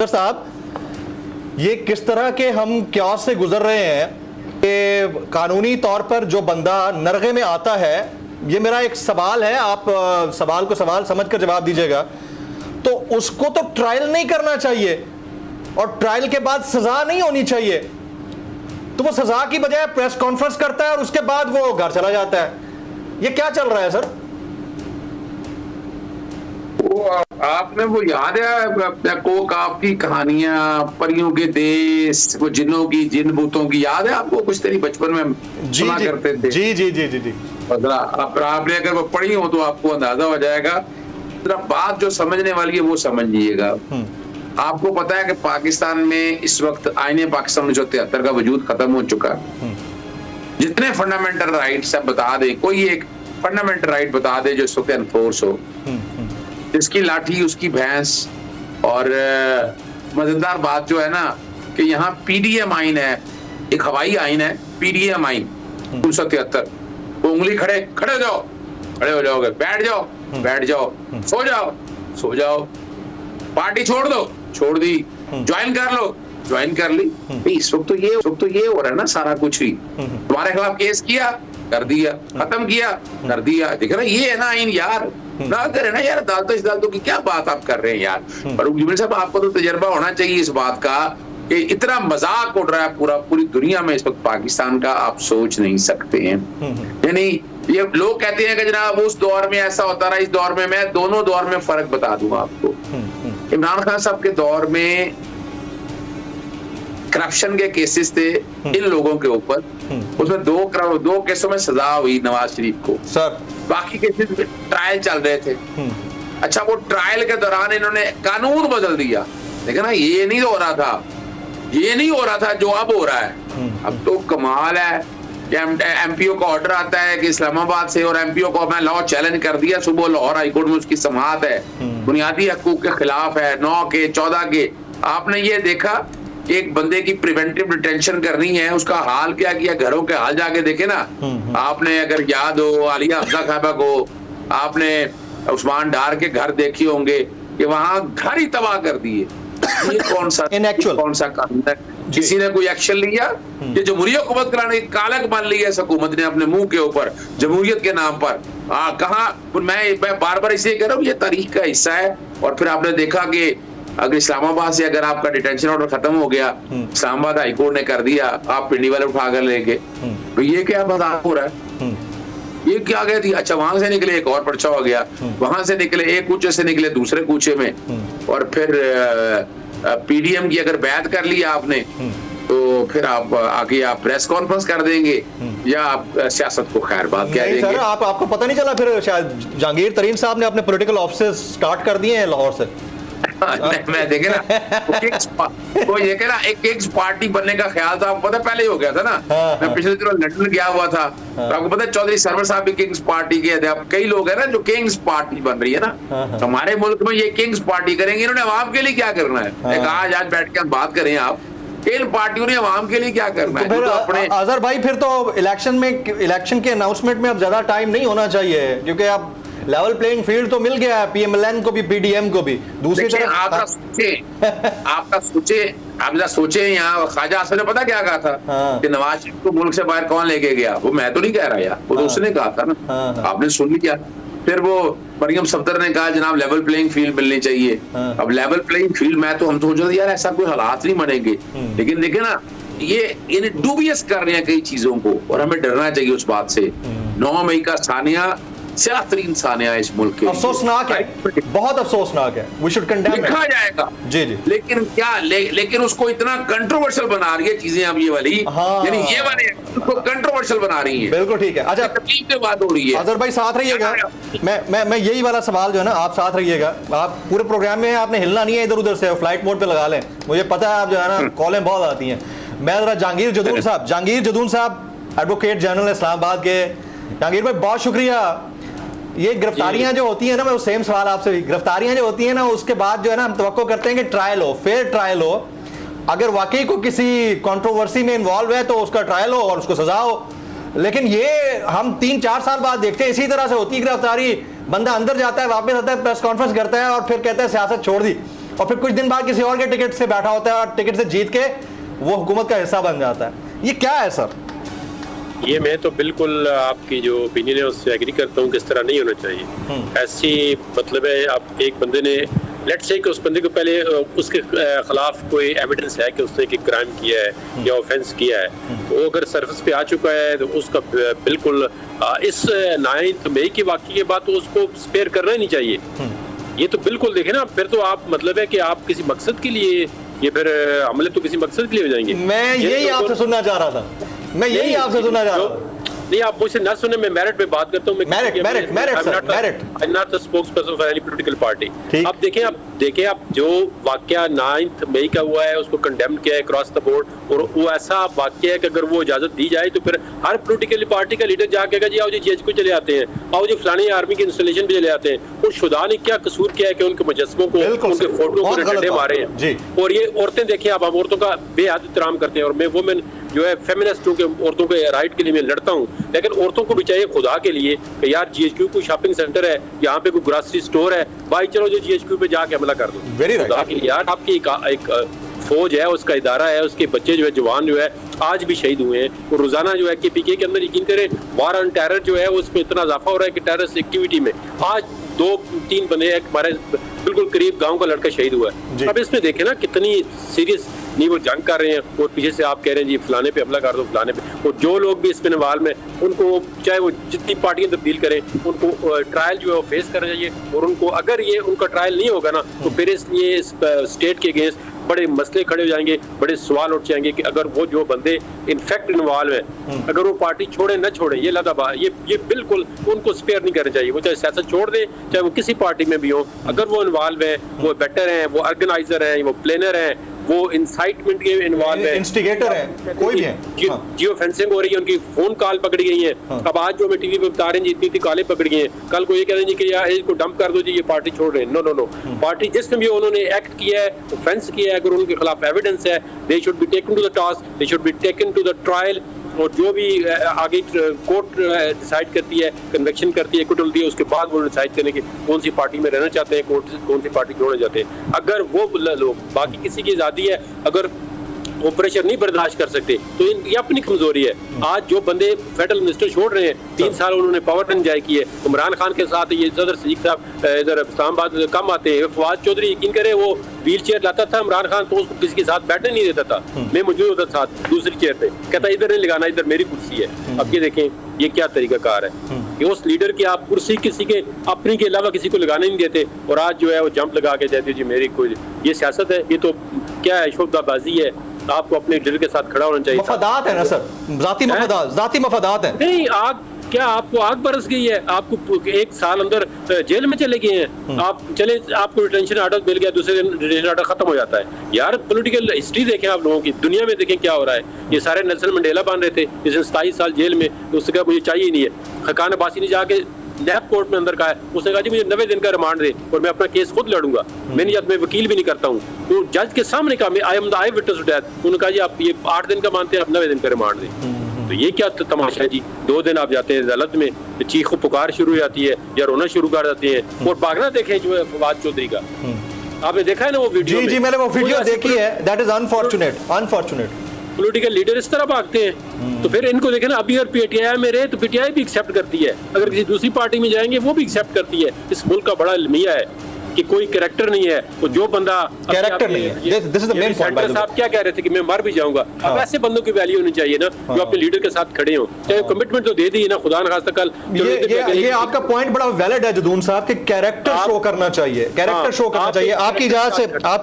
साहब, ये किस तरह के हम क्या से गुजर रहे हैं कि कानूनी तौर पर जो बंदा नरगे में आता है, ये मेरा एक सवाल है, आप सवाल को सवाल समझकर जवाब दीजिएगा, तो उसको तो ट्रायल नहीं करना चाहिए और ट्रायल के बाद सजा नहीं होनी चाहिए, तो वो सजा की बजाय प्रेस कॉन्फ्रेंस करता है और उसके बाद वो घर चला जाता है। ये क्या चल रहा है सर? आपने वो याद है कोक आपकी कहानियां, परियों के देश, वो जिन्नों की, जिन भूतों की, याद है आपको? कुछ तेरी बचपन में सुना करते थे। जी जी जी जी जी। आपने अगर वो पढ़ी हो तो आपको अंदाजा हो जाएगा। बात जो समझने वाली है वो समझ लीजिएगा। आपको पता है कि पाकिस्तान में इस वक्त आईने पाकिस्तान 1973 का वजूद खत्म हो चुका है। जितने फंडामेंटल राइट्स आप बता दे, कोई एक फंडामेंटल राइट बता दे जो इस वक्त एनफोर्स हो, इसकी लाठी उसकी भैंस। और मजेदार बात जो है ना कि यहाँ पीडीएम आइन है, एक हवाई आइन है, पीडीएम आइन 1973। वो उंगली खड़े हो जाओ, खड़े हो जाओगे, बैठ जाओ, बैठ जाओ, सो जाओ, सो जाओ, पार्टी छोड़ दो, छोड़ दी, ज्वाइन कर लो, ज्वाइन कर ली। इस वक्त तो ये हो रहा है ना सारा कुछ ही। तुम्हारे खिलाफ केस किया, कर दिया, खत्म किया, कर दिया। देख ना, ये है ना आइन यार, ना करे ना यार, अदालतों की क्या बात आप कर रहे हैं यार। पर जुबेर साहब, आपको तो तजर्बा होना चाहिए इस बात का कि इतना मजाक उड़ रहा है पूरी दुनिया में इस वक्त पाकिस्तान का, आप सोच नहीं सकते हैं। यानी ये लोग कहते हैं कि जनाब उस दौर में ऐसा होता रहा, इस दौर में। मैं दोनों दौर में फर्क बता दूंगा आपको। इमरान खान साहब के दौर में करप्शन के केसेस थे इन लोगों के ऊपर, उसमें दो केसों में सजा हुई नवाज शरीफ को सर, बाकी केसेस में ट्रायल चल रहे थे। अच्छा, वो ट्रायल के दौरान इन्होंने कानून बदल दिया। देखा ना, ये नहीं हो रहा था जो अब हो रहा है। अब तो कमाल है कि एमपीओ का ऑर्डर आता है कि इस्लामाबाद से, और एमपीओ को मैं लॉ चैलेंज कर दिया, सुबह लाहौर हाईकोर्ट में उसकी समाअत है, बुनियादी हकूक के खिलाफ है, 9 के 14 के। आपने ये देखा कि एक बंदे की प्रिवेंटिव डिटेंशन करनी है, उसका हाल क्या किया, घरों के हाल जाके देखे ना आपने। अगर याद हो आलिया हफ्जा खाबा को, आपने उस्मान डार के घर देखे होंगे कि वहां घर ही तबाह कर दिए। ये कौन सा कानून है? किसी ने कोई एक्शन लिया? ये जमहूरियत हुकूमत कराने की कालक बन ली है इस हुकूमत ने अपने मुंह के ऊपर, जमहूरियत के नाम पर। कहा, मैं बार बार इसे कह रहा हूँ, ये तारीख का हिस्सा है। और फिर आपने देखा कि अगर इस्लामाबाद से अगर आपका डिटेंशन ऑर्डर खत्म हो गया, इस्लामाबाद हाईकोर्ट ने कर दिया, आप पिंडी वाले उठा कर लेंगे, तो ये क्या मजाक हो रहा है? ये क्या गया थी? अच्छा, वहां से निकले एक और पर्चा हो गया, वहां से निकले एक कूचे से निकले दूसरे कूचे में, और फिर पीडीएम की अगर बैत कर लिया आपने तो फिर आप आगे आप प्रेस कॉन्फ्रेंस कर देंगे या आप सियासत को खैर बात कह देंगे। सर, आपको पता नहीं चला फिर शायद जहांगीर तरीन साहब ने अपने पॉलिटिकल ऑफिस स्टार्ट कर दिए हैं लाहौर से। मैं देखे ना, वो ये कह ना, एक किंग्स पार्टी बनने का ख्याल था, आपको पता पहले ही हो गया था ना। मैं पिछले दिनों लंदन गया हुआ था, तो आपको पता है चौधरी सरवर साहब भी किंग्स पार्टी के थे। अब कई लोग है ना जो किंग्स पार्टी बन रही है ना, हमारे मुल्क में ये किंग्स पार्टी करेंगे। इन्होंने अवाम के लिए क्या करना है? आज बैठ के बात करें आप, इन पार्टियों ने अवाम के लिए क्या करना है? तो अपने अजहर भाई, फिर तो इलेक्शन के अनाउंसमेंट में अब ज्यादा टाइम नहीं होना चाहिए, क्योंकि अब लेवल प्लेइंग फील्ड तो मिल गया है पीएमएलएन को भी, पीडीएम को भी। दूसरी तरफ आपका सोचे यहाँ ख्वाजा आसिफ ने पता क्या कहा था कि नवाज शरीफ को मुल्क से बाहर कौन लेके गया? वो मैं तो नहीं कह रहा यार, वो तो उसने कहा था ना, आपने सुन लिया। फिर वो मरियम सफदर ने कहा जनाब लेवल प्लेइंग फील्ड मिलनी चाहिए। अब लेवल प्लेइंग फील्ड, हम सोच रहे यार ऐसा कोई हालात नहीं बनेंगे, लेकिन देखे ना, ये इन्हें डूबियस कर रहे हैं कई चीजों को, और हमें डरना चाहिए उस बात से। 9 मई का सानिया सियासतरीन सानिया इस मुल्क के अफसोसनाक है, बहुत अफसोसनाक है। We should condemn लिखा जाएगा जी जी, लेकिन क्या लेकिन उसको इतना कंट्रोवर्शियल बना रही है चीजें अब ये वाली, यानी ये वाले उसको कंट्रोवर्शियल बना रही है। बिल्कुल ठीक है। अच्छा, तकलीफ की बात हो रही है। अजहर भाई साथ रहिएगा, मैं यही वाला सवाल जो है ना, आप साथ रहिएगा। आप पूरे प्रोग्राम में आपने हिलना नहीं है इधर उधर से, फ्लाइट मोड पे लगा लें। मुझे पता है आप जो है ना कॉलें बहुत आती हैं। मैं जरा जहांगीर जदून साहब एडवोकेट जनरल इस्लामाबाद के। जहांगीर भाई बहुत शुक्रिया। ये गिरफ्तारियां जो होती है ना, मैं सेम सवाल आपसे भी, गिरफ्तारियां जो होती है ना उसके बाद जो है ना हम तवक्को करते हैं कि ट्रायल हो, फेयर ट्रायल हो। अगर वाकई को किसी कंट्रोवर्सी में इन्वॉल्व है तो उसका ट्रायल हो और उसको सजा हो। लेकिन ये हम 3-4 साल बाद देखते हैं इसी तरह से होती है गिरफ्तारी। बंदा अंदर जाता है, वापस आता है, प्रेस कॉन्फ्रेंस करता है और फिर कहता है सियासत छोड़ दी। और फिर कुछ दिन बाद किसी और के टिकट से बैठा होता है और टिकट से जीत के वो हुकूमत का हिस्सा बन जाता है। ये क्या है सर? ये मैं तो बिल्कुल आपकी जो ओपिनियन है उससे एग्री करता हूँ कि इस तरह नहीं होना चाहिए। ऐसी मतलब है आप एक बंदे ने लेट्स से कि उस बंदे को पहले उसके खिलाफ कोई एविडेंस है कि उसने एक क्राइम किया है या ऑफेंस किया है, तो वो अगर सर्विस पे आ चुका है तो उसका बिल्कुल इस 9 मई के वाक़ये के बाद तो उसको स्पेयर करना ही नहीं चाहिए। ये तो बिल्कुल देखे ना, फिर तो आप मतलब है कि आप किसी मकसद के लिए ये फिर हमले तो किसी मकसद के लिए हो जाएंगे। मैं यही आपसे सुनना चाह रहा था, मैं यही आपसे सुनना चाह रहा था। नहीं, आप मुझसे ना सुने, मैं मेरिट पे बात करता हूँ। अब देखें आप जो वाकया 9 मई का हुआ है उसको कंडेम किया है क्रॉस द बोर्ड, और वो ऐसा वाकया है कि अगर वो इजाजत दी जाए तो फिर हर पोलिटिकल पार्टी का लीडर जाके जी आओ जी जीएचक्यू चले आते हैं, आओ जी फलानी आर्मी की इंस्टॉलेशन पे चले आते हैं। और खुदा ने क्या कसूर किया है कि उनके मुजस्मों को, उनके फोटो को डंडे मारे हैं। और ये औरतें देखें आप, हम औरतों का बेहद एहतराम करते हैं और मैं वुमेन जो है फेमिनिस्ट हूँ कि औरतों के राइट के लिए मैं लड़ता हूँ, लेकिन औरतों को भी चाहिए खुदा के लिए कि यार जीएचक्यू कोई शॉपिंग सेंटर है, यहाँ पे कोई ग्रोसरी स्टोर है, भाई चलो जो जीएचक्यू पे जाके हमला कर दो। खुदा के लिए यार, आपकी एक फौज है, उसका इदारा है, उसके बच्चे जो है जवान जो है आज भी शहीद हुए हैं। और रोजाना जो है केपीके के अंदर यकीन करें वार ऑन टेरर जो है उसमें इतना इजाफा हो रहा है कि टेररिस्ट एक्टिविटी में आज 2-3 बंदे हमारे बिल्कुल करीब गांव का लड़का शहीद हुआ है। अब इसमें देखें ना कितनी सीरियस नहीं वो जंग कर रहे हैं, और पीछे से आप कह रहे हैं जी फलाने पे हमला कर दो फलाने पे। और जो लोग भी इसमें इन्वॉल्व में उनको चाहे वो जितनी पार्टियां तब्दील करें उनको ट्रायल जो है वो फेस करना चाहिए। और उनको अगर ये उनका ट्रायल नहीं होगा ना तो फिर इसलिए इस स्टेट के अगेंस्ट बड़े मसले खड़े हो जाएंगे, बड़े सवाल उठ जाएंगे कि अगर वो जो बंदे इनफेक्ट इन्वॉल्व है अगर वो पार्टी छोड़े न छोड़े, ये लदा ये बिल्कुल उनको स्पेयर नहीं करना चाहिए। वो चाहे सियासत छोड़ दे, चाहे वो किसी पार्टी में भी हो, अगर वो इन्वॉल्व है, वो बेटर हैं, वो ऑर्गेनाइजर हैं, वो प्लानर हैं, वो इंसाइटमेंट के इन्वॉल्व है, इंस्टिगेटर है, कोई भी है, जियो फेंसिंग हो रही है, उनकी फोन कॉल पकड़ी गई है। अब आज जो हमें टीवी पे बता रहे हैं इतनी कॉलें पकड़ी गई हैं, कल को ये कह रहे हैं कि यार इसको डंप कर दो जी, ये पार्टी छोड़ रहे हैं। नो नो नो, पार्टी जिसमें भी उन्होंने एक्ट किया है, ऑफेंस किया है, अगर उनके खिलाफ एविडेंस है, they should be taken to the task, they should be taken to the trial. और जो भी आगे कोर्ट डिसाइड करती है, कन्वेक्शन करती है, कुटल दी है, उसके बाद वो डिसाइड करें कि कौन सी पार्टी में रहना चाहते हैं, कौन सी पार्टी छोड़ना चाहते हैं। अगर वो लोग, बाकी किसी की आज़ादी है, अगर वो प्रेशर नहीं बर्दाश्त कर सकते तो ये अपनी कमजोरी है। आज जो बंदे फेडरल मिनिस्टर छोड़ रहे हैं, 3 साल उन्होंने पावर एंजॉय किए, इमरान खान के साथ ये सदर सदीक साहब इधर इस्लामाबाद कम आते हैं, फवाद चौधरी यकीन करे वो व्हील चेयर लाता था इमरान खान तो उसको किसी के साथ बैठने नहीं देता था, मैं मौजूद होता साथ दूसरी चेयर पे, कहता इधर नहीं लगाना, इधर मेरी कुर्सी है। अब ये देखें ये क्या तरीका कार है कि उस लीडर की आप कुर्सी किसी के अपनी के अलावा किसी को लगाने नहीं देते, और आज जो है वो जंप लगा के कहते जी मेरी कोई, ये सियासत है, ये तो क्या है, शोभाबाजी है। आपको अपने लीडर के साथ खड़ा होना चाहिए। मफादात है ना सर, जाती मफादात है। नहीं, आग क्या आपको आग बरस गई है, आपको 1 साल अंदर जेल में चले गए हैं, आप चले, आपको डिटेंशन ऑर्डर मिल गया, दूसरे दिन डिटेंशन ऑर्डर खत्म हो जाता है। यार पॉलिटिकल हिस्ट्री देखें आप लोगों की, दुनिया में देखें क्या हो रहा है। ये सारे नेल्सन मंडेला बन रहे थे, जिसने 27 साल जेल में, उससे कहा मुझे चाहिए नहीं है। खकान अब्बासी ने जाके नैब कोर्ट में अंदर कहा है, उसने कहा जी मुझे 90 दिन का रिमांड दे और मैं अपना केस खुद लड़ूंगा, मैं वकील भी नहीं करता हूँ। तो जज के सामने कहा I am the eyewitness to death, उन्होंने कहा जी आप ये 8 दिन का मानते हैं, आप 90 दिन का रिमांड दें। तो ये क्या तमाशा है जी, 2 दिन आप जाते हैं अदालत में, चीख पुकार शुरू हो जाती है या रोना शुरू कर जाती है। और भागना देखें जो है फवाद चौधरी का, आपने देखा है ना वो वीडियो? जी मैंने वो वीडियो देखी है, that is unfortunate. Political leader इस तरह भागते हैं, तो फिर इनको देखें ना, अभी अगर पीटीआई में रहे तो पीटीआई भी एक्सेप्ट करती है, अगर किसी दूसरी पार्टी में जाएंगे वो भी एक्सेप्ट करती है। इस मुल्क का बड़ा अलमिया है कि कोई कैरेक्टर नहीं है, वो जो बंदा कैरेक्टर नहीं है, this is the main point. साहब क्या कह रहे थे कि मैं मर भी जाऊंगा, अब ऐसे बंदों की वैल्यू होनी चाहिए ना जो अपने लीडर के साथ खड़े हो, चाहे कमिटमेंट तो दे दी ना, खुदा न खास्ता कल ये आपका पॉइंट बड़ा वैलिड है जदून साहब, कि कैरेक्टर शो करना चाहिए, कैरेक्टर शो करना चाहिए। आपकी इजाजत से आप